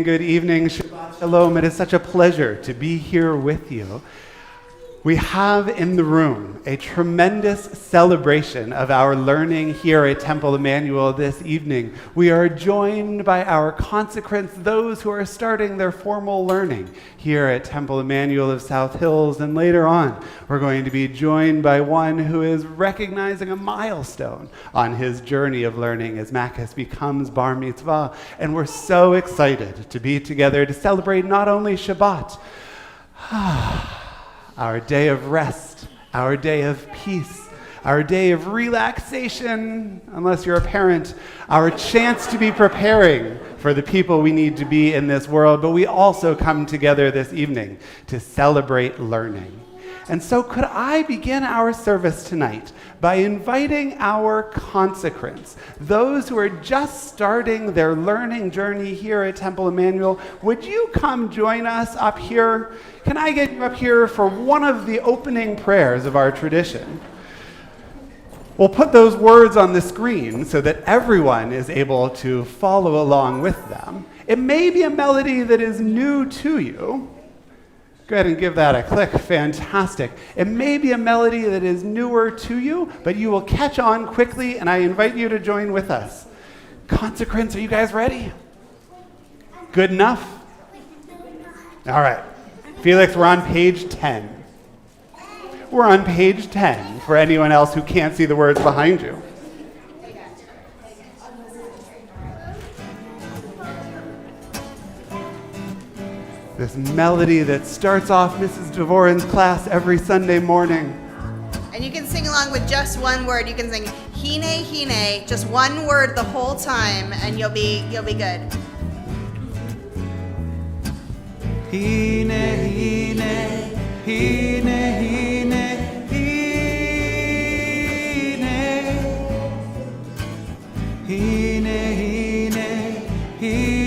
Good evening, Shabbat Shalom. It is such a pleasure to be here with you. We have in the room a tremendous celebration of our learning here at Temple Emanuel this evening. We are joined by our consecrants, those who are starting their formal learning here at Temple Emanuel of South Hills, and later on we're going to be joined by one who is recognizing a milestone on his journey of learning as Makis becomes Bar Mitzvah, and we're so excited to be together to celebrate not only Shabbat, our day of rest, our day of peace, our day of relaxation, unless you're a parent, our chance to be preparing for the people we need to be in this world, but we also come together this evening to celebrate learning. And so could I begin our service tonight by inviting our consecrants, those who are just starting their learning journey here at Temple Emanuel. Would you come join us up here? Can I get you up here for one of the opening prayers of our tradition? We'll put those words on the screen so that everyone is able to follow along with them. It may be a melody that is new to you. Go ahead and give that a click. Fantastic. It may be a melody that is newer to you, but you will catch on quickly, and I invite you to join with us. Consecrants, are you guys ready? Good enough? All right. Felix, we're on page 10. We're on page 10 for anyone else who can't see the words behind you. This melody that starts off Mrs. Dvorin's class every Sunday morning. And you can sing along with just one word. You can sing hine, hine, just one word the whole time, and you'll be good. Hine, hine, hine, hine, hine, hine, hine, hine,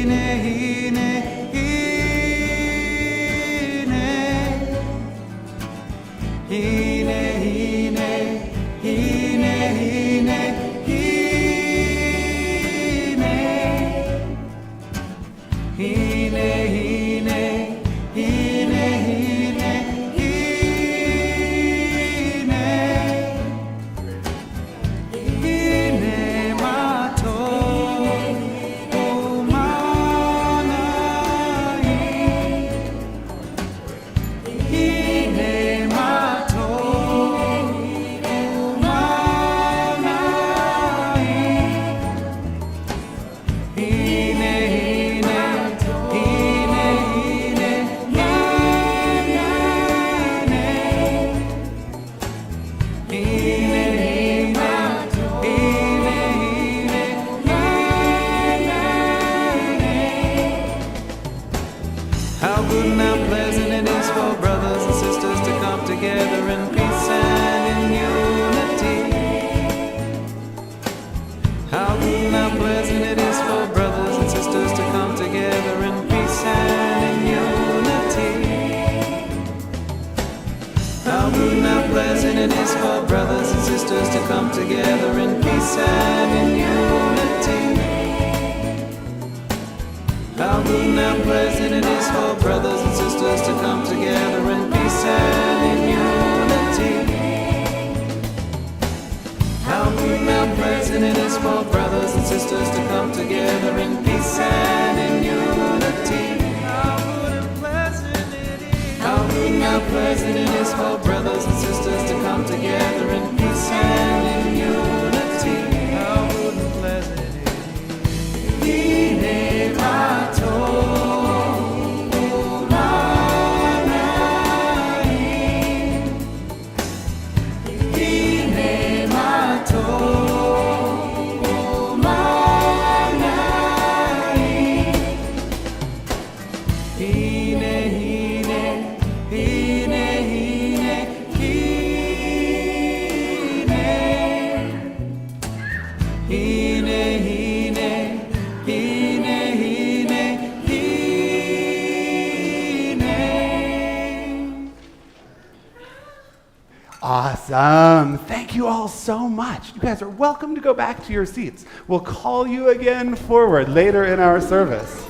Awesome. Thank you all so much. You guys are welcome to go back to your seats. We'll call you again forward later in our service.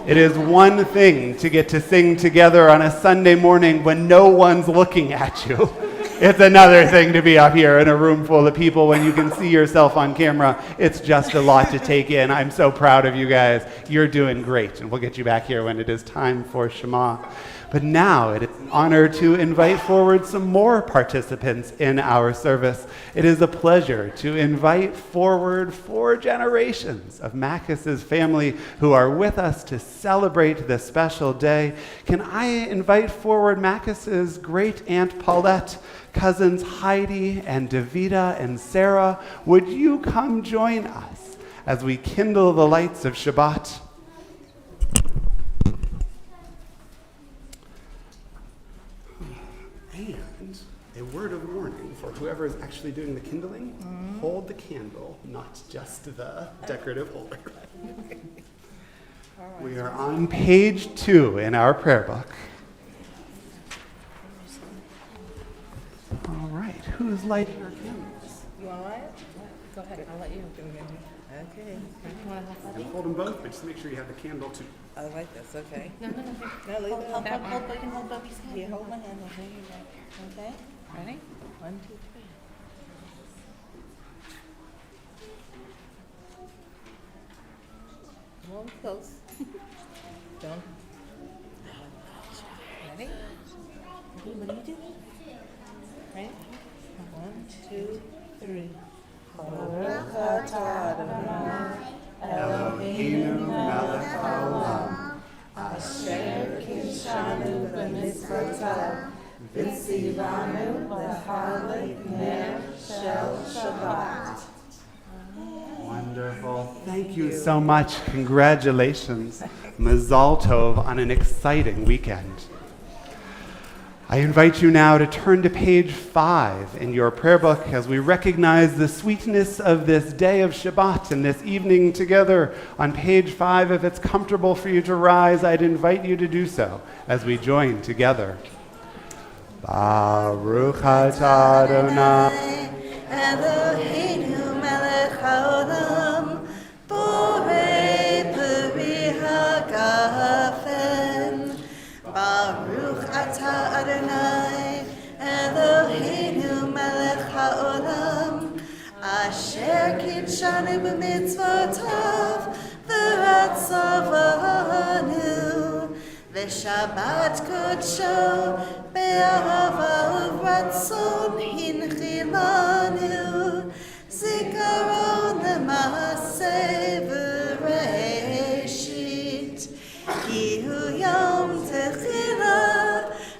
It is one thing to get to sing together on a Sunday morning when no one's looking at you. It's another thing to be up here in a room full of people when you can see yourself on camera. It's just a lot to take in. I'm so proud of you guys. You're doing great, and we'll get you back here when it is time for Shema. But now it is an honor to invite forward some more participants in our service. It is a pleasure to invite forward 4 generations of Makis's family who are with us to celebrate this special day. Can I invite forward Makis's great aunt Paulette, cousins Heidi and Davida and Sarah? Would you come join us as we kindle the lights of Shabbat? And a word of warning for whoever is actually doing the kindling, hold the candle, not just the decorative holder. We are on page 2 in our prayer book. All right. who's lighting our candles? You want to light it? Go ahead. I'll let you. Okay. You want to help? And hold them both, but just make sure you have the candle too. I like this. Okay. No, No, leave it. Hold, you can hold Bobby's hand. Here, hold my hand. I'll hang you back. Okay. Ready? 1, 2, 3. Come on close. Don't. Ready? What do you do? Ready? 1, 2, 3. Eloheinu melech haolam, Asher kinshanu b'mitzvotav, v'tzivanu l'hadlik ner shel Shabbat. Wonderful. Thank you so much. Congratulations. Mazel Tov on an exciting weekend. I invite you now to turn to page 5 in your prayer book as we recognize the sweetness of this day of Shabbat and this evening together. On page 5, if it's comfortable for you to rise, I'd invite you to do so as we join together. Baruch atah Adonai Eloheinu melech haolam, borei peri hagafen. Baruch atah Adonai, Eloheinu melech haolam, asher kitshanu b'mitzvotav, v'ratzavanu, v'shabbat kodsho, be'ahava uvratzon hinchilanu, zikaron l'maaseh v'reishit, ki hu yom techila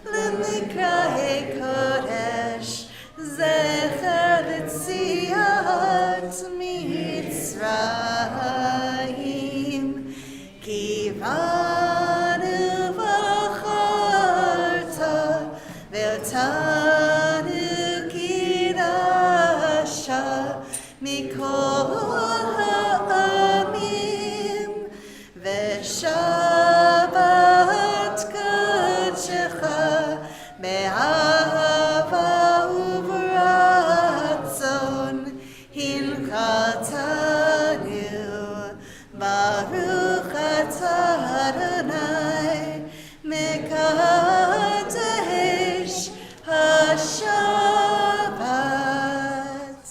l'mikra'e kodesh, zecher l'tziat mitzrayim, ki vanu v'acharta v'tanu kidasha mikol ha'amim v'shabbat kodshecha be'ahava uvratzon hinchatanu. Baruch atah Adonai mekadesh haShabbat.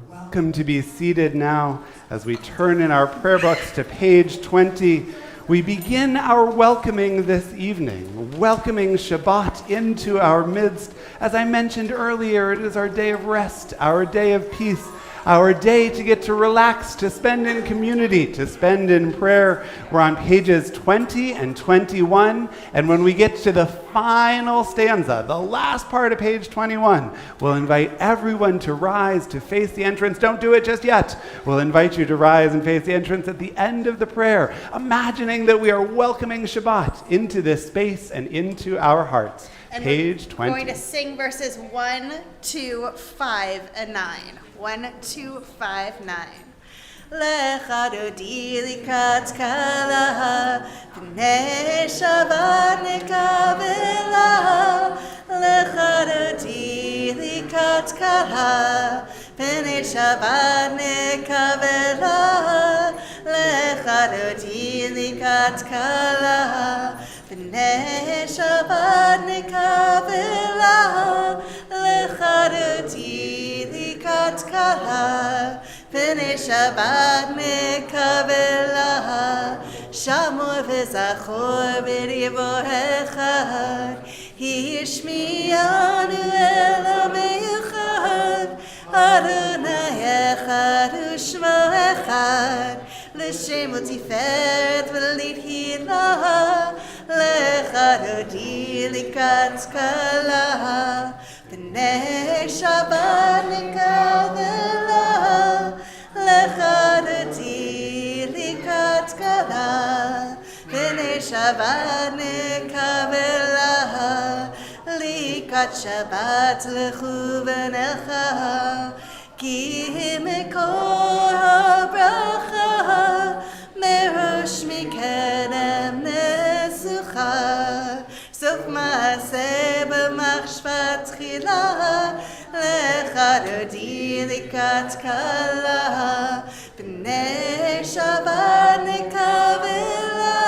Welcome to be seated now as we turn in our prayer books to page 20. We begin our welcoming this evening, welcoming Shabbat into our midst. As I mentioned earlier, it is our day of rest, our day of peace, our day to get to relax, to spend in community, to spend in prayer. We're on pages 20 and 21, and when we get to the final stanza, the last part of page 21, we'll invite everyone to rise to face the entrance. Don't do it just yet. We'll invite you to rise and face the entrance at the end of the prayer, imagining that we are welcoming Shabbat into this space and into our hearts. And Page we're 20. going to sing verses 1, 2, 5, and 9. 1, 2, 5, 9. Lecha dodi likat kala, v'nei Shabbat nekavela. Lecha dodi likat kala, v'nei Shabbat nekavela. Lecha dodi likat kala, v'nei Shabbat nekavela. Lecha dodi likat kala, v'nei Shabbat nekavela. Shamor v'zachor b'divrei echad, Hishmianu Eloheinu echad, Adonai echad u'shmo echad, l'shem u'tiferet v'lithilah. Lecha dodi likat kala, v'nei Shabbat nekavela. Lecha dodi likat kala, v'nei Shabbat nekavela. Likat Shabbat lechu v'necha, ki mekor habracha, merosh mikedem nesucha. Sof maaseh תחילה, לך דודי לקראת כלה, בני שבת נקבלה,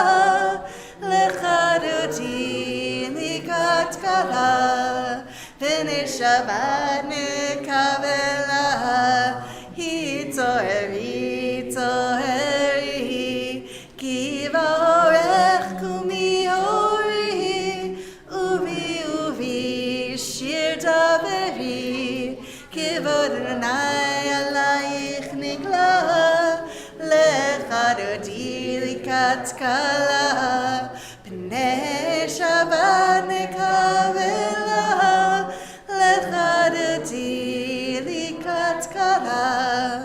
לך דודי לקראת כלה, בני שבת נקבלה, התעוררי, התעוררי, כי באורך קומי אורי, ובי שיר דברי, כבוד אדוני עלייך נגלה, לך דודי לקראת כלה, פני שבת נקבלה, לך דודי לקראת כלה,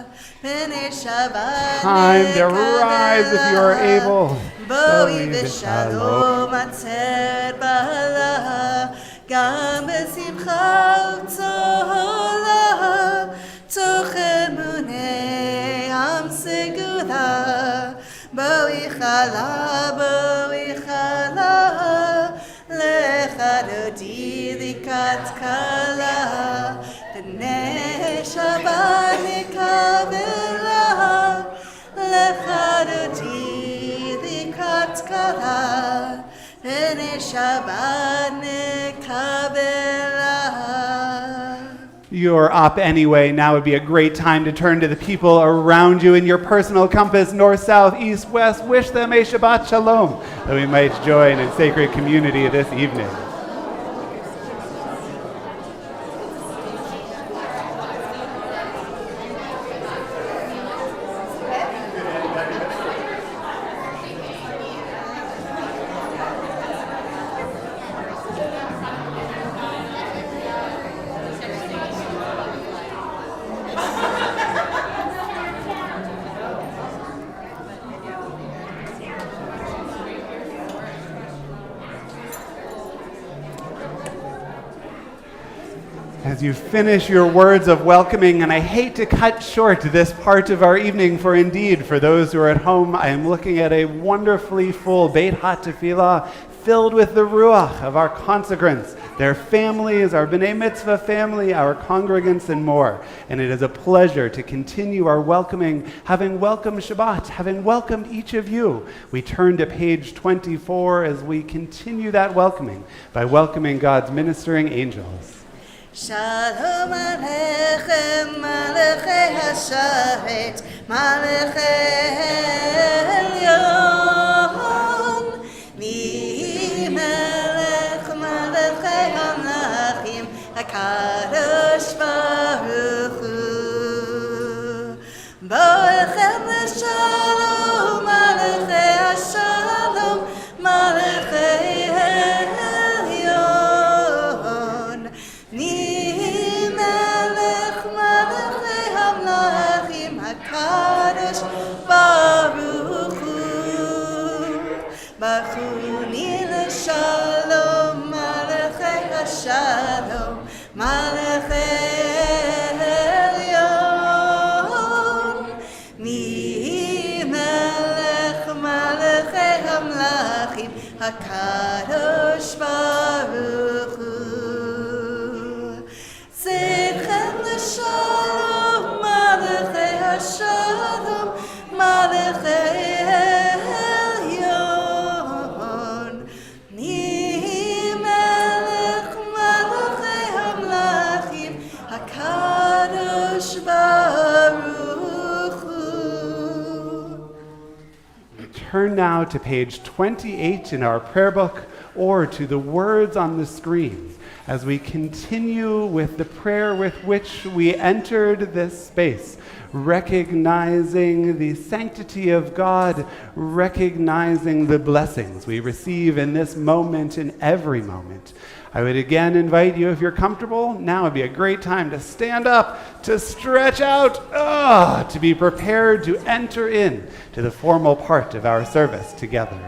פני שבת Time to rise if you are able. בואי בשלום עצרת בעלה, גם בשמחה וצהלה, תוך אמוני עם סגולה. בואי חלה, בואי חלה, לך דודי לקראת כלה, בני שבת נקבלה, לך דודי לקראת כלה, בני שבת נקבלה. You're up anyway. Now would be a great time to turn to the people around you in your personal compass, north, south, east, west. Wish them a Shabbat Shalom, that we might join in sacred community this evening. As you finish your words of welcoming, and I hate to cut short this part of our evening, for indeed, for those who are at home, I am looking at a wonderfully full Beit HaTefillah filled with the Ruach of our consecrants, their families, our B'nai Mitzvah family, our congregants, and more. And it is a pleasure to continue our welcoming, having welcomed Shabbat, having welcomed each of you. We turn to page 24 as we continue that welcoming by welcoming God's ministering angels. Shalom Aleichem, Malachei HaSharet, Malachei Elyon, Mi Melech Malachei HaMlachim, HaKadosh Baruch Hu. Bo'echem l'shalom, Malachei HaShalom, Malachei Elyon, Mi Melech Malachei HaMlachim, HaKadosh Baruch Hu. Bachuni l'shalom, Malachei HaShalom, Malachei Elyon, Mi Melech Malachei HaMlachim, HaKadosh Baruch Hu. Zedchem l'shalom, Malachei HaShalom, Malachei Elyon, Mi Melech Malachei HaMlachim, HaKadosh Baruch Hu. Turn now to page 28 in our prayer book, or to the words on the screen, as we continue with the prayer with which we entered this space, recognizing the sanctity of God, recognizing the blessings we receive in this moment, in every moment. I would again invite you, if you're comfortable, now would be a great time to stand up, to stretch out, to be prepared to enter in to the formal part of our service together.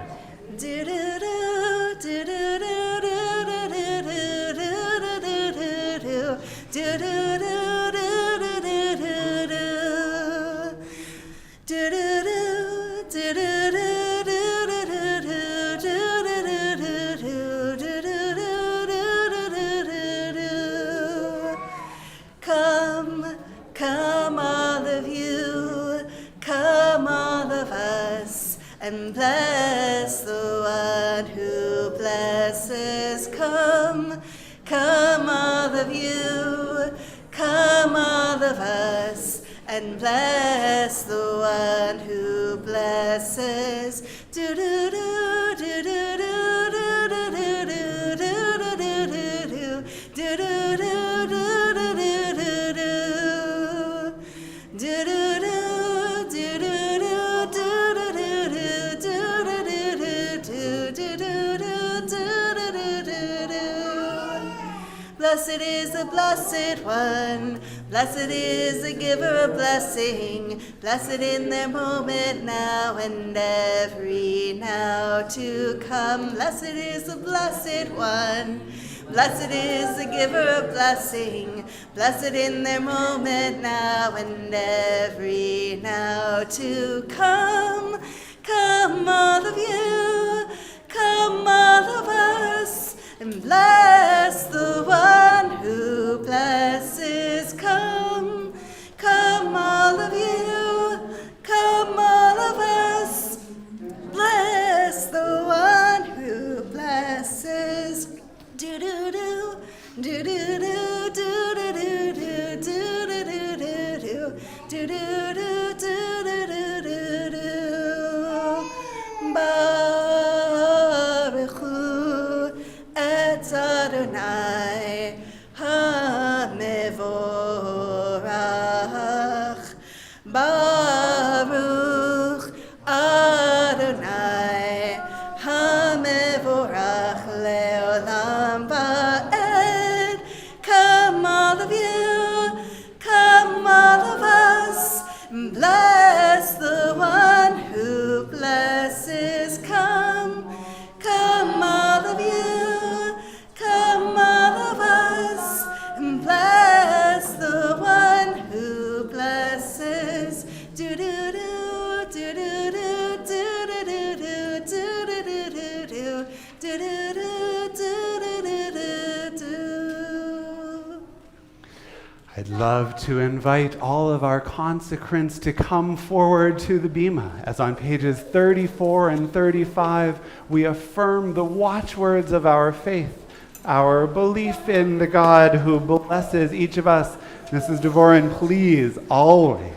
and bless the one who blesses. Come, come all of you, come all of us, and bless the one who blesses. Do do do do do do do do do do do do do do. Blessed is the blessed one, blessed is the giver of blessing, blessed in their moment now and every now to come. Blessed is the blessed one, blessed is the giver of blessing, blessed in their moment now and every now to come. Come all of you, come all of us, and bless the one who blesses. Come, come all of you, come all of us, bless the one who blesses. Do do do do do do do do do do do do do do do do do. Baruch et Adonai HaMevorach. Baruch Adonai HaMevorach leolam va'ed. Come all of you, come all of us, bless the one who blesses. Come, come all of you, come all of us, and bless the one who blesses. Do do do do do do do do do do do do do do. I'd love to invite all of our consecrants to come forward to the bima, as on pages 34 and 35 we affirm the watchwords of our faith, our belief in the God who blesses each of us. Mrs. Devorin, please, always.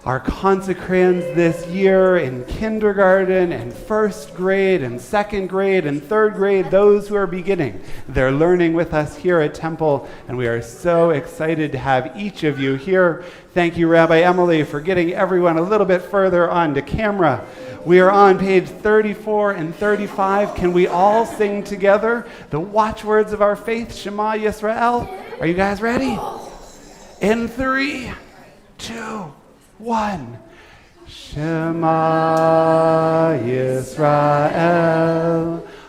Our consecrants this year in kindergarten and first grade and second grade and third grade, those who are beginning, they're learning with us here at Temple, and we are so excited to have each of you here. Thank you, Rabbi Emily, for getting everyone a little bit further onto camera. We are on page 34 and 35. Can we all sing together the watchwords of our faith, Shema Yisrael? Are you guys ready? In 3, 2, 1. Shema Yisrael,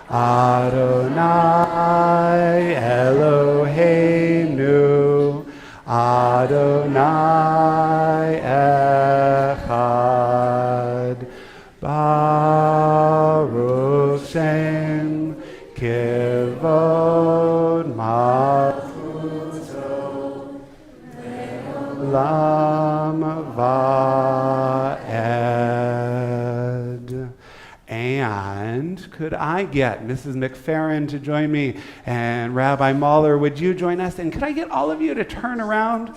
Adonai Eloheinu, Adonai Echad. Baruch Shem Kivod Malchuto Lam Va'ed. And could I get Mrs. McFerrin to join me? And Rabbi Mahler, would you join us? And could I get all of you to turn around?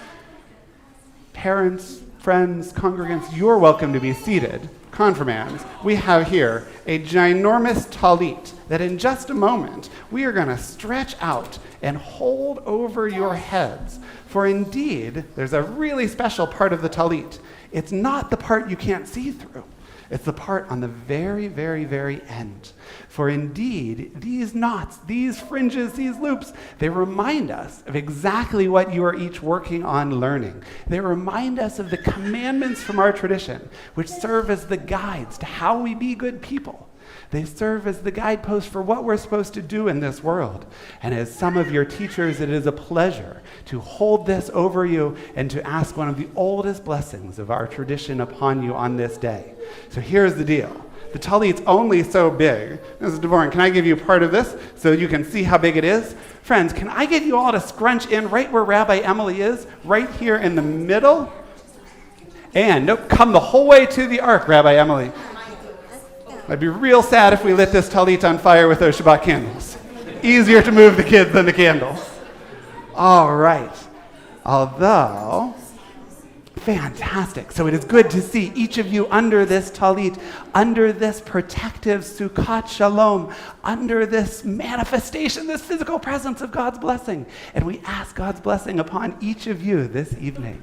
Parents, friends, congregants, you're welcome to be seated. Confirmands, we have here a ginormous talit that in just a moment we are going to stretch out and hold over your heads. For indeed, there's a really special part of the talit. It's not the part you can't see through. It's the part on the very, very, very end. For indeed, these knots, these fringes, these loops, they remind us of exactly what you are each working on learning. They remind us of the commandments from our tradition, which serve as the guides to how we be good people. They serve as the guideposts for what we're supposed to do in this world. And as some of your teachers, it is a pleasure to hold this over you and to ask one of the oldest blessings of our tradition upon you on this day. So here's the deal. The talit's only so big. Mrs. Devorin, can I give you part of this so you can see how big it is? Friends, can I get you all to scrunch in right where Rabbi Emily is, right here in the middle? And nope, come the whole way to the ark, Rabbi Emily. I'd be real sad if we lit this talit on fire with those Shabbat candles. Easier to move the kids than the candles. All right. Although, fantastic. So it is good to see each of you under this talit, under this protective Sukkot Shalom, under this manifestation, this physical presence of God's blessing. And we ask God's blessing upon each of you this evening.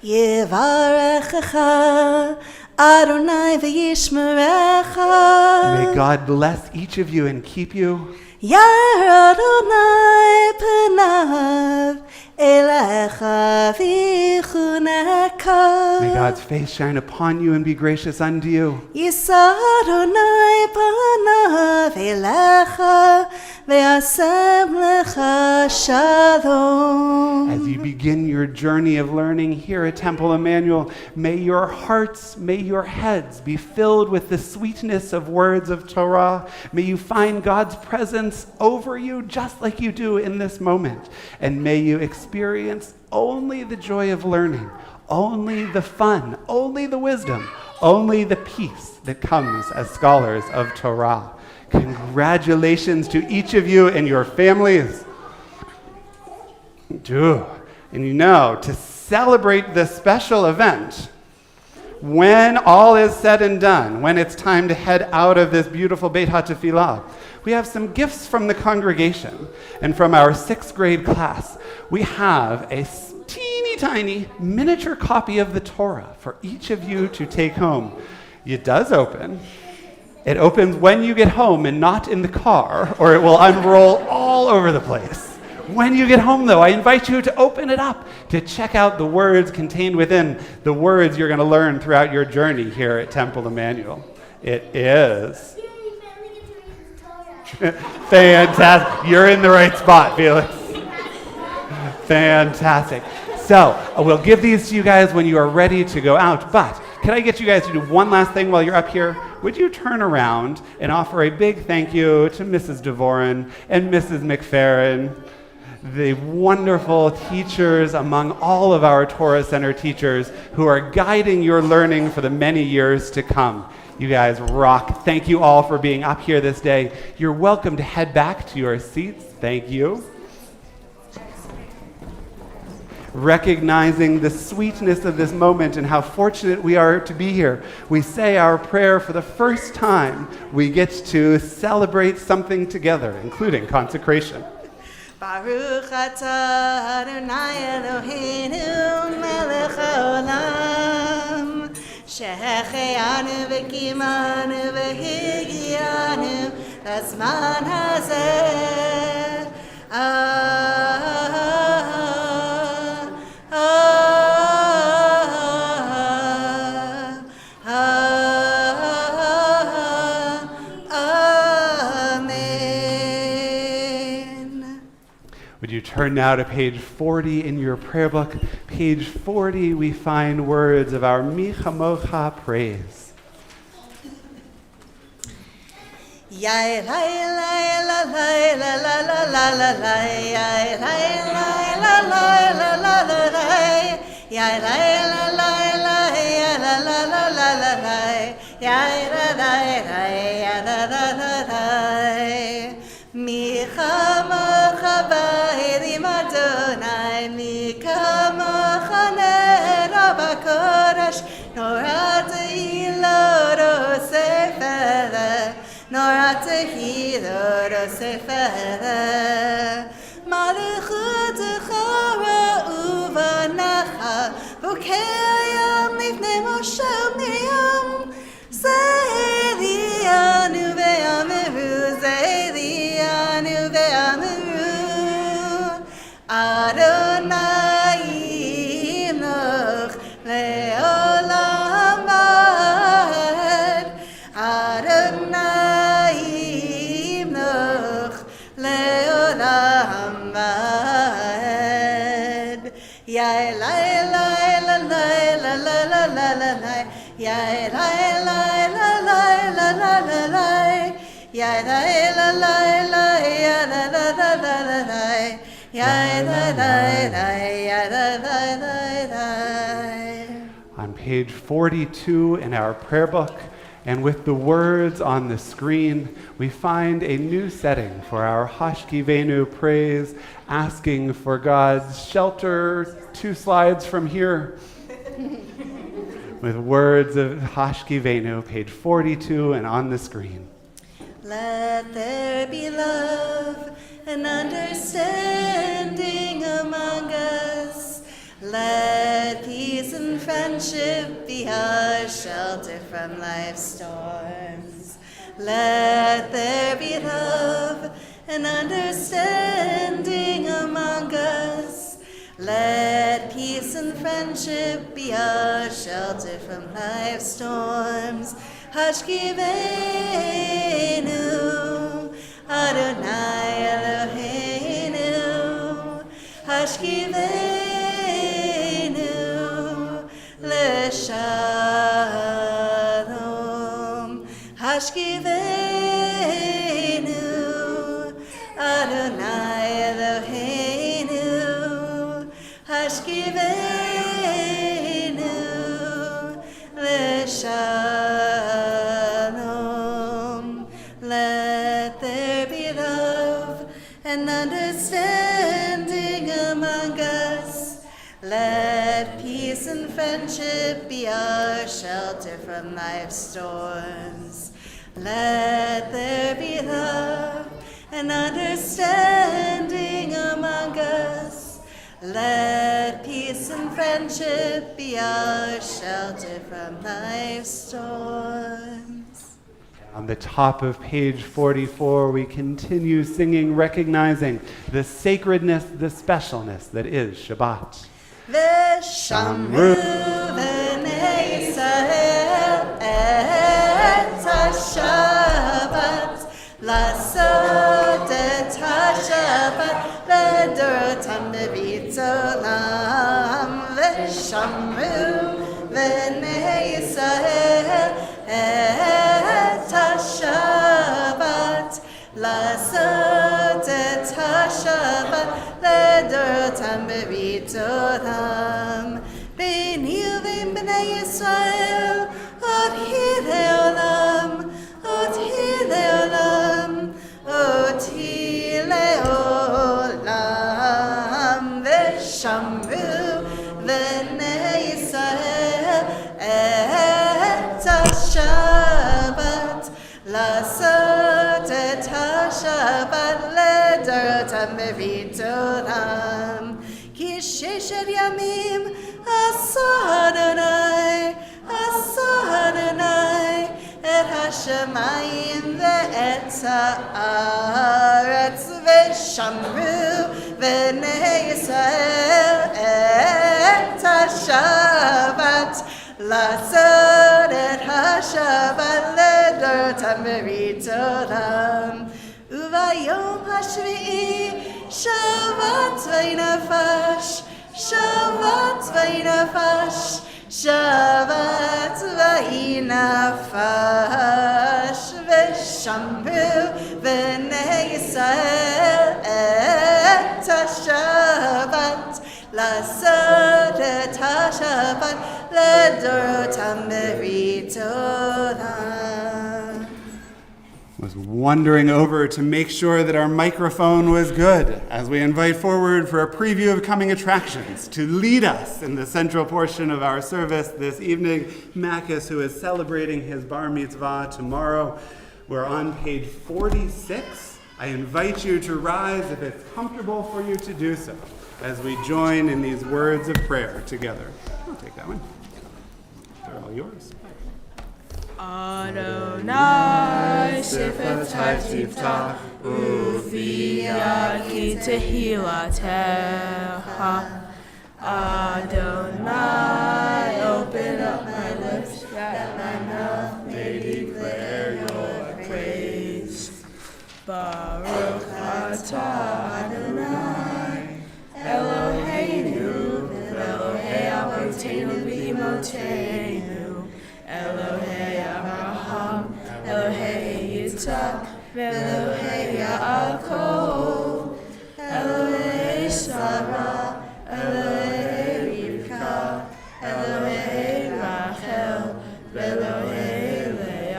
Yevarechecha Adonai v'yishmerecha. May God bless each of you and keep you. Yair Adonai panav elecha v'chuneka. May God's face shine upon you and be gracious unto you. Yisa Adonai panav elecha v'yasem lecha shalom. As you begin your journey of learning here at Temple Emanuel, may your hearts, may your heads be filled with the sweetness of words of Torah. May you find God's presence over you just like you do in this moment. And may you experience only the joy of learning, only the fun, only the wisdom, only the peace that comes as scholars of Torah. Congratulations to each of you and your families. And you know, to celebrate this special event, when all is said and done, when it's time to head out of this beautiful Beit HaTefillah, we have some gifts from the congregation. And from our 6th grade class, we have a teeny tiny miniature copy of the Torah for each of you to take home. It does open. It opens when you get home and not in the car, or it will unroll all over the place. When you get home, though, I invite you to open it up to check out the words contained within the words you're going to learn throughout your journey here at Temple Emanuel. It is fantastic. You're in the right spot, Felix. Fantastic. So we'll give these to you guys when you are ready to go out. But can I get you guys to do one last thing while you're up here? Would you turn around and offer a big thank you to Mrs. DeVoren and Mrs. McFerrin, the wonderful teachers among all of our Torah Center teachers who are guiding your learning for the many years to come. You guys rock. Thank you all for being up here this day. You're welcome to head back to your seats. Thank you. Recognizing the sweetness of this moment and how fortunate we are to be here, we say our prayer for the first time. We get to celebrate something together, including consecration. Baruch atah Adonai Eloheinu melech haolam שהחיינו וקיימנו והגיענו לזמן הזה. Would you turn now to page 40 in your prayer book? Page 40, we find words of our Mi Chamocha praise. Mi chamocha ba'elim Adonai, mi kamocha nera b'kodesh, nora tehilot osefere, nora tehilot osefere. Malchutecha ra'u v'nacha, v'keyam lifnei Moshe u'Miriam, Ze'elianu ve'ameru, Ze'elianu ve'ameru, Adonai imloch le'olam va'ed, Adonai imloch le'olam va'ed. Ya elai la la la la la la la la la, ya elai la la la la la la la, ya elai la la la ya la la la la la la, ya la la la ya la la la la. On page 42 in our prayer book, And with the words on the screen, we find a new setting for our Hashkivenu praise, asking for God's shelter 2 slides from here. With words of Hashkivenu, page 42 and on the screen. Let there be love and understanding among us. Let peace and friendship be our shelter from life's storms. Let there be love and understanding among us. Let peace and friendship be our shelter from life's storms. Hashkivenu, Adonai Eloheinu. Hashkivenu, Leshalom. Hashkivenu, Adonai Eloheinu. Hashkivenu, Leshalom. Let there be love and understanding among us. Let peace and friendship be our shelter from life's storms. Let there be love and understanding among us. Let peace and friendship be our shelter from life's storms. On the top of page 44, we continue singing, recognizing the sacredness, the specialness that is Shabbat. V'shamru b'nei Yisrael et ha-Shabbat, לעשות את השבת לדורותם בבית עולם. ושמרו בני ישראל את השבת, לעשות את השבת לדורותם בבית עולם. ביני ובין בני ישראל עוד היא לעולם, עוד היא לעולם, עוד היא לעולם. ושמרו בני ישראל את השבת, לעשות את השבת לדורותם בבית עולם. כי 6 ימים עשה אדוני, עשה אדוני את השמיים ואת הארץ. ושמרו בני ישראל את השבת, לעשות את השבת לדורותם בבית עולם. וביום השביעי שבת וינפש, שבת וינפש, שבת וינפש. ושמרו בני ישראל את השבת, לעשות את השבת לדורותם בבית עולם. Was wandering over to make sure that our microphone was good as we invite forward for a preview of coming attractions. To lead us in the central portion of our service this evening, Makis, who is celebrating his Bar Mitzvah tomorrow. We're on page 46. I invite you to rise if it's comfortable for you to do so as we join in these words of prayer together. I'll take that one. They're all yours. Adonai Sifetai Tiftach Ufiyah Ki Tehilatecha. Adonai, open up my lips that my mouth may declare your praise. Baruch atah Adonai Eloheinu Elohei Avotenu v'Imotenu Elohei Abraham, Elohei Yitzhak, Elohei Yaakov, Elohei Sarah, Elohei Rivka, Elohei Rachel, Elohei Leah.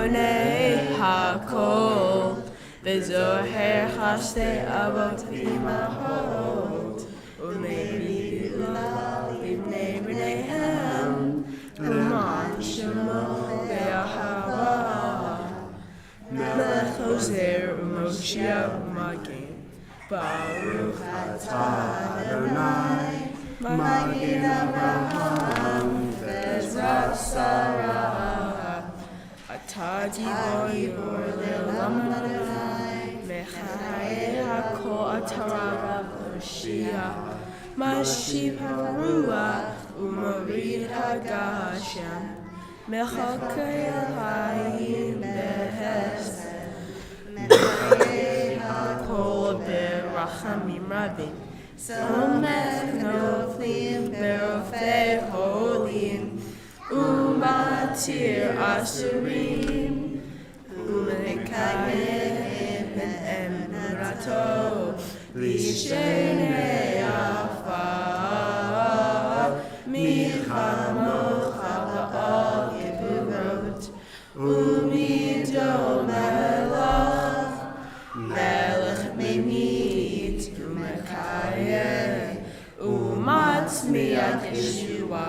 Bonei hakol, v'zoher chashtei avot v'imahot, u'mevi l'ilal ibnei b'neihem, l'man shemo ve'ahava, melech ozer u'moshiach u'magin, Baruch atah Adonai, Magin Avraham, Bezrat Sarah, atah gibor le'olam Adonai, mechayeh hakol atah Mashiach, Mashiach haruach u'morid hagashem, mechakei hayim behesed, mechayeh hakol berachamim rabim, Somech noflim berofei holim, umatir asurim, umekayem be'emurato, lishenei afar, michamocha ba'al kiburot, umidol melech, melech memit, umatzmiach Yeshua,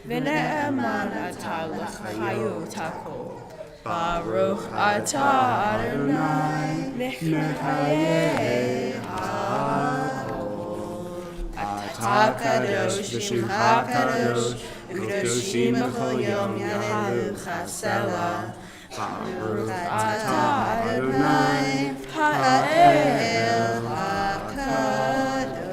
v'ne'eman atah l'chayot hakol. Baruch atah Adonai, mechayeh hakol. Atah kadosh v'shimcha kadosh, u'kadoshim b'chol yom yalelucha selah. Baruch atah Adonai, ha'el hakadosh.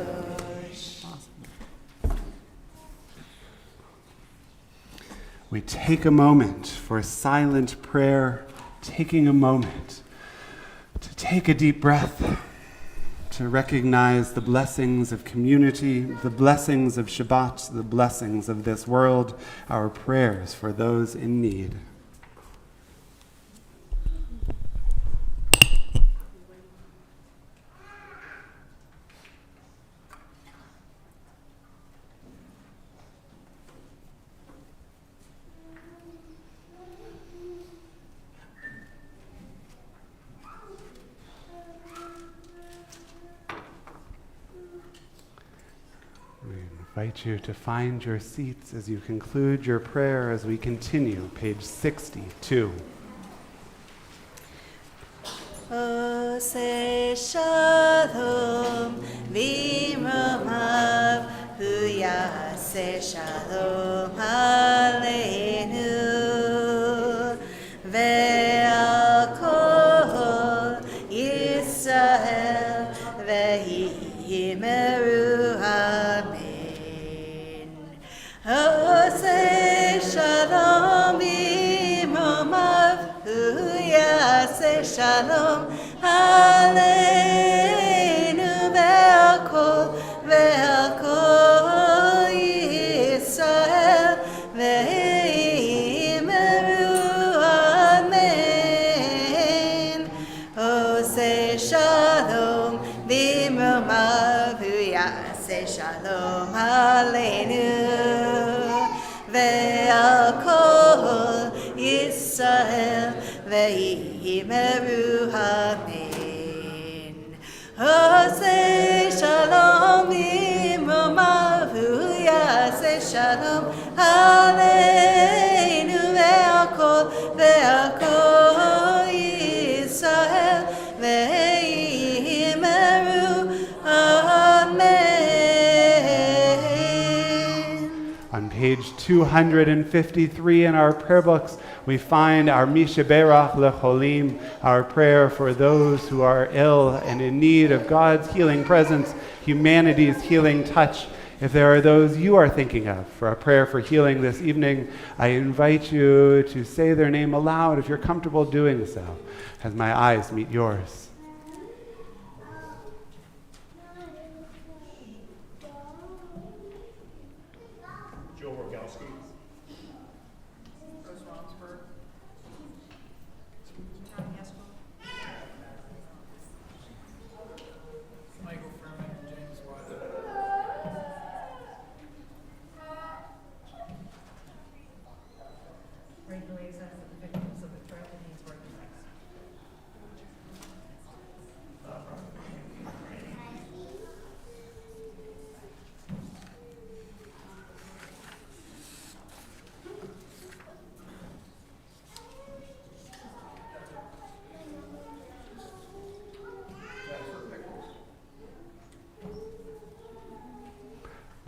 We take a moment for silent prayer, taking a moment to take a deep breath, to recognize the blessings of community, the blessings of Shabbat, the blessings of this world, our prayers for those in need. I invite you to find your seats as you conclude your prayer as we continue, page 62. Ose shalom v'imromav hu yaseh shalom aleinu ve'al kol Yisrael ve'yimeru amen. Ose shalom v'imromav hu yaseh shalom aleinu ve'al kol Yisrael ve'yimeru amen. Ose shalom v'imromav hu yaseh shalom aleinu ve'al kol Yisrael ve'yimeru amen. Ose shalom v'imromav hu yaseh shalom aleinu ve'al kol Yisrael ve'yimeru amen. On page 253 in our prayer books, we find our Mishaberach Lecholim, our prayer for those who are ill and in need of God's healing presence, humanity's healing touch. If there are those you are thinking of for a prayer for healing this evening, I invite you to say their name aloud if you're comfortable doing so, as my eyes meet yours. Great liaisons of the victims of the tragedy.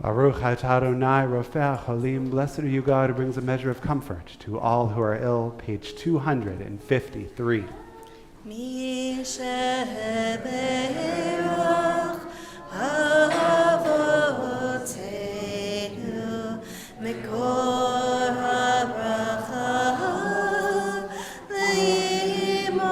Baruch atah Adonai rofeh cholim. Blessed are you, God, who brings a measure of comfort to all who are ill. Page 253. Mi sheberach avoteinu mikor habracha leimotenu.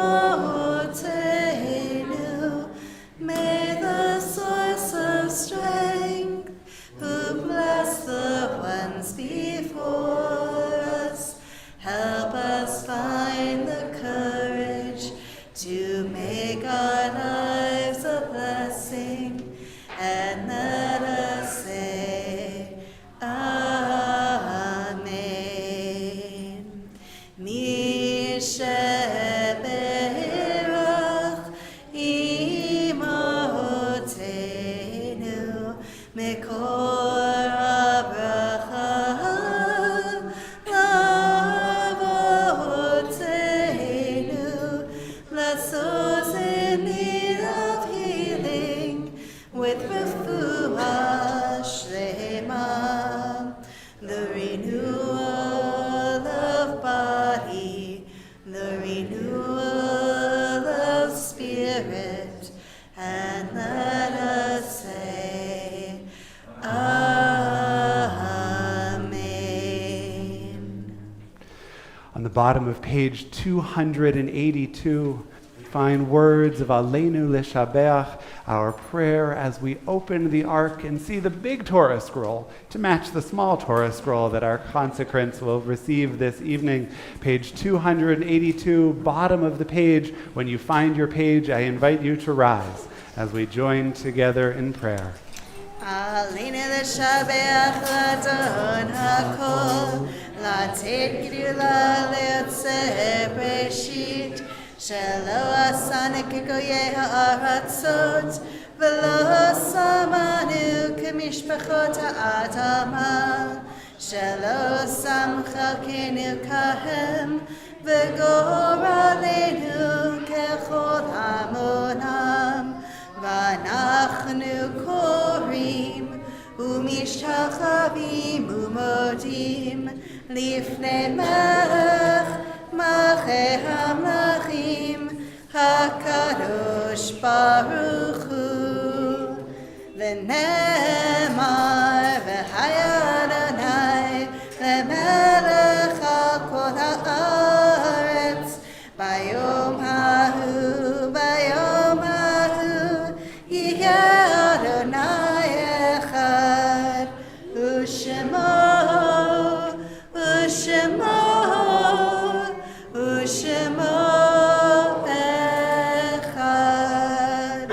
May the source of strength, who bless the ones before us, help us find the courage to make our lives a blessing, and let us say, Amen. Mi sheberach imotenu mikor habracha lavotenu. Bless those in need of healing with refuah shlema, the renewal of body, the renewal of spirit, and let us say, Amen. On the bottom of page 282, we find words of Aleinu Lishabeach, our prayer as we open the ark and see the big Torah scroll to match the small Torah scroll that our consecrants will receive this evening. Page 282, bottom of the page. When you find your page, I invite you to rise as we join together in prayer. Aleinu Lishabeach Ladon HaKol, Latet Gdula Leotzeh Breshit, Shelo Asana Kegoyeh Ha'aratzot, V'lo Samanu K'mishpachot Ha'adama, Shelo Sam Chalkenu Kahem, V'goralenu Kechol Hamonam, V'anachnu korim u'mishtachavim u'modim lifnei melech malchei hamlachim hakadosh baruch hu. V'nemar v'haya Adonai lemelech al kol haaretz bayom hahu bayom hahu yeh Adonai echad u'shemo u'shemo u'shemo echad.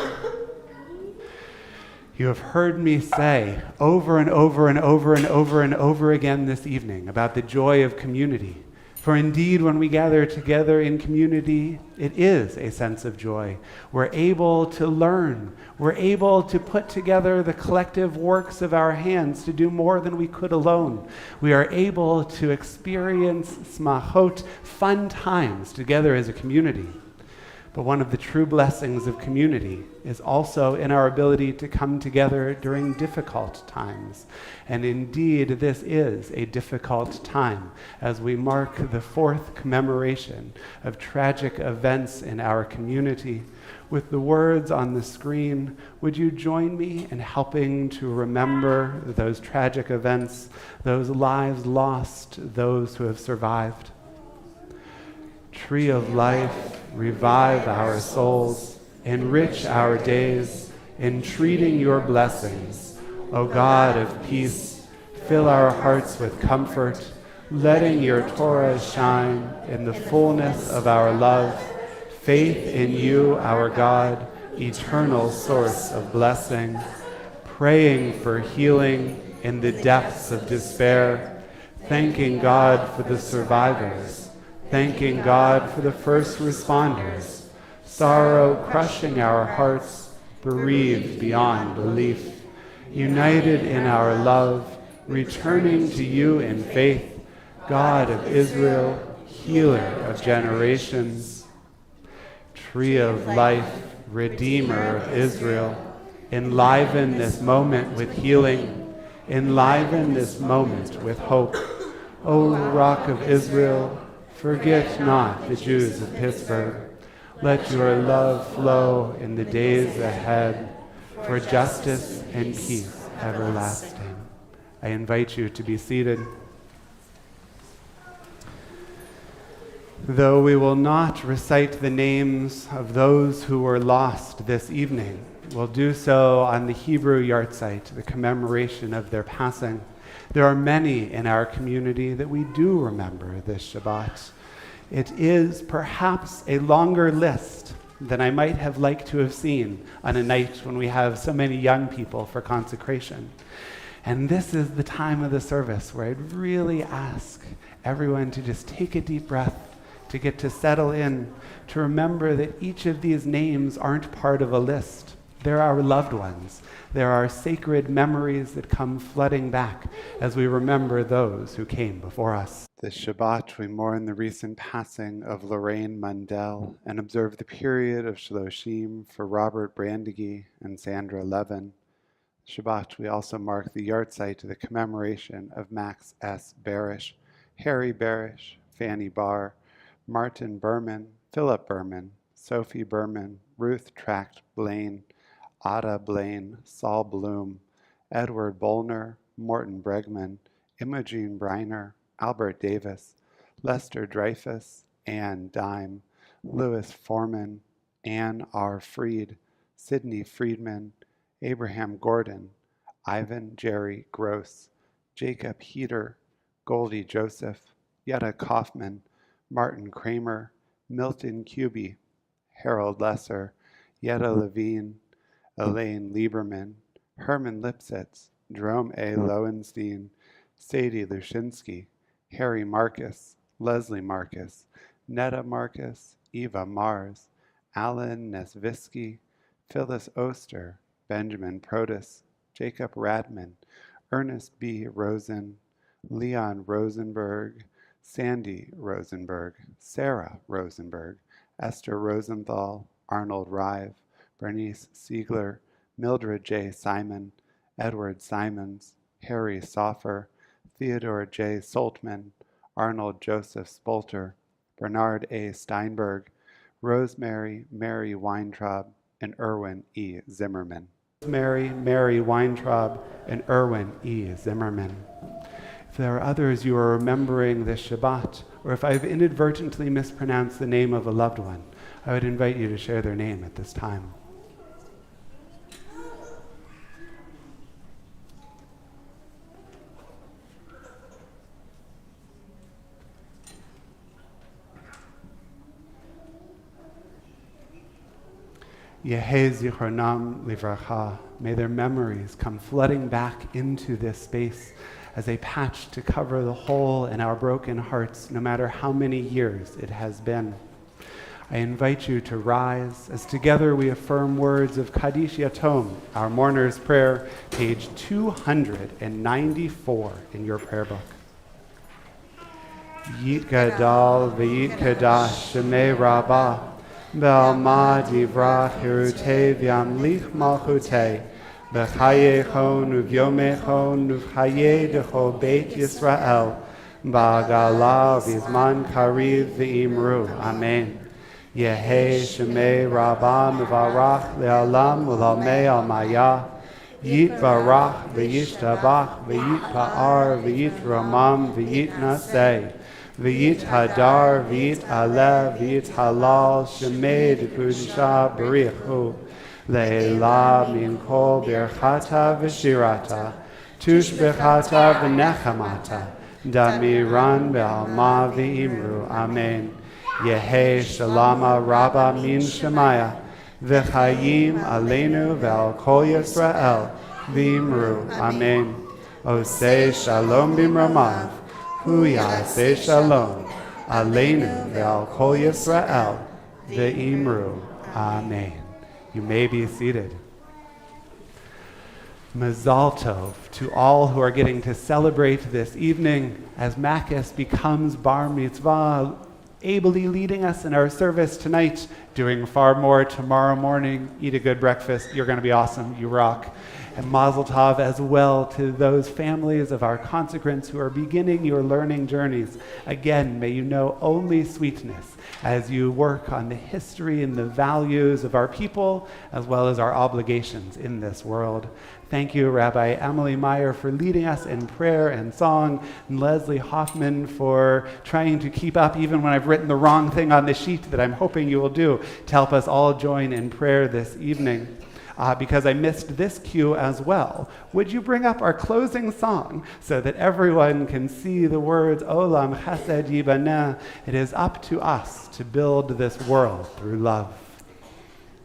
You have heard me say over and over and over and over and over again this evening about the joy of community. For indeed, when we gather together in community, it is a sense of joy. We're able to learn. We're able to put together the collective works of our hands to do more than we could alone. We are able to experience smachot, fun times together as a community. But one of the true blessings of community is also in our ability to come together during difficult times. And indeed, this is a difficult time as we mark the 4th commemoration of tragic events in our community. With the words on the screen, would you join me in helping to remember those tragic events, those lives lost, those who have survived? Tree of life, revive our souls, enrich our days, entreating your blessings. O God of peace, fill our hearts with comfort, letting your Torah shine in the fullness of our love, faith in you, our God, eternal source of blessing, praying for healing in the depths of despair, thanking God for the survivors, thanking God for the first responders, sorrow crushing our hearts, bereaved beyond belief, united in our love, returning to you in faith, God of Israel, healer of generations. Tree of life, Redeemer of Israel, enliven this moment with healing, enliven this moment with hope. O Rock of Israel, forget not the Jews of Pittsburgh. Let your love flow in the days ahead for justice and peace everlasting. I invite you to be seated. Though we will not recite the names of those who were lost this evening, we'll do so on the Hebrew yahrzeit, the commemoration of their passing. There are many in our community that we do remember this Shabbat. It is perhaps a longer list than I might have liked to have seen on a night when we have so many young people for consecration. And this is the time of the service where I'd really ask everyone to just take a deep breath, to get to settle in, to remember that each of these names aren't part of a list. They're our loved ones. There are sacred memories that come flooding back as we remember those who came before us. This Shabbat, we mourn the recent passing of Lorraine Mundell and observe the period of Shloshim for Robert Brandegie and Sandra Levin. Shabbat, we also mark the yahrzeit, the commemoration of Max S. Barish, Harry Barish, Fanny Barr, Martin Berman, Philip Berman, Sophie Berman, Ruth Tract Blaine, Ada Blaine, Saul Bloom, Edward Bolner, Morton Bregman, Imogene Briner, Albert Davis, Lester Dreyfus, Ann Dime, Louis Foreman, Ann R. Freed, Sidney Friedman, Abraham Gordon, Ivan Jerry Gross, Jacob Heater, Goldie Joseph, Yetta Kaufman, Martin Kramer, Milton Cuby, Harold Lesser, Yetta Levine, Elaine Lieberman, Herman Lipsitz, Jerome A. Lowenstein, Sadie Lushinsky, Harry Marcus, Leslie Marcus, Netta Marcus, Eva Mars, Alan Nesvisky, Phyllis Oster, Benjamin Protus, Jacob Radman, Ernest B. Rosen, Leon Rosenberg, Sandy Rosenberg, Sarah Rosenberg, Esther Rosenthal, Arnold Rive, Bernice Siegler, Mildred J. Simon, Edward Simons, Harry Soffer, Theodore J. Soltman, Arnold Joseph Spolter, Bernard A. Steinberg, Rosemary Mary Weintraub, and Erwin E. Zimmerman. Rosemary Mary Weintraub and Erwin E. Zimmerman. If there are others you are remembering this Shabbat, or if I've inadvertently mispronounced the name of a loved one, I would invite you to share their name at this time. Yehei zichronam livracha. May their memories come flooding back into this space as a patch to cover the hole in our broken hearts, no matter how many years it has been. I invite you to rise as together we affirm words of Kaddish Yatom, our mourner's prayer, page 294 in your prayer book. Yit gadal v'yit kadash shemei rabbah, Be'alma divrach hirutei v'yamlich malchutei, B'chayechon uvyomechon uv'chaye decho beit Yisrael, Ba'gala v'zman kariv v'imru. Amen. Yehei shemei rabbah mevarach le'alam u'lamei almaya, Yitvarach v'yishtabach v'yitpa'ar v'yitramam v'yitnasei, V'yit hadar, v'yit alev, v'yit halal, shemei d'kudisha b'richu, le'ela min kol birchata v'shirata, tushbechata v'nechamata, damiran be'alma v'imru. Amen. Yehei shalama rabba min shemaya, v'chayim aleinu ve'al kol Yisrael, v'imru. Amen. Osei shalom b'mramav, Hu yaseh shalom, aleinu ve'al kol Yisrael, ve'imru. Amen. You may be seated. Mazel Tov to all who are getting to celebrate this evening as Makis becomes Bar Mitzvah, ably leading us in our service tonight doing far more tomorrow morning. Eat a good breakfast. You're going to be awesome. You rock. And Mazel Tov as well to those families of our consecrants who are beginning your learning journeys. Again, may you know only sweetness as you work on the history and the values of our people as well as our obligations in this world. Thank you, Rabbi Emily Meyer, for leading us in prayer and song, and Leslie Hoffman for trying to keep up even when I've written the wrong thing on the sheet that I'm hoping you will do to help us all join in prayer this evening. Because I missed this cue as well. Would you bring up our closing song so that everyone can see the words, Olam Chesed Yibaneh? It is up to us to build this world through love.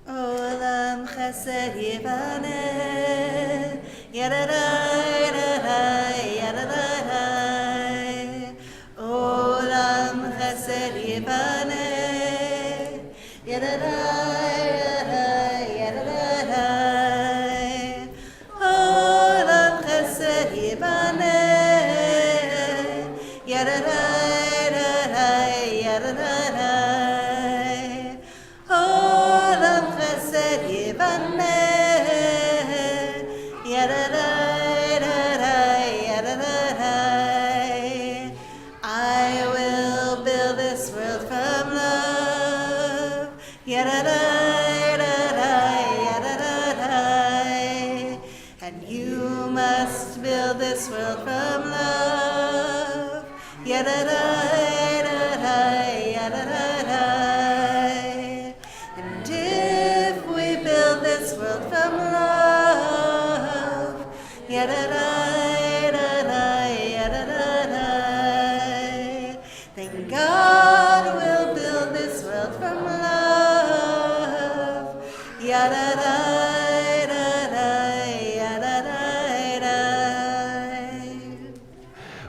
Olam Chesed Yibaneh, yadadai, yadadai, yadadai. Olam Chesed Yibaneh, yadadai. I will build this world from love. And you must build this world from love. And if we build this world from love, then God will build this world from love.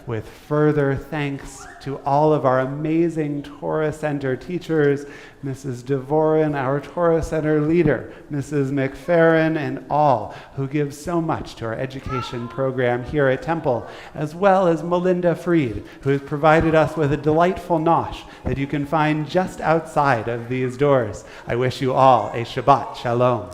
With further thanks to all of our amazing Torah Center teachers, Mrs. Devorin, our Torah Center leader, Mrs. McFerrin, and all who give so much to our education program here at Temple, as well as Melinda Freed, who has provided us with a delightful nosh that you can find just outside of these doors. I wish you all a Shabbat Shalom.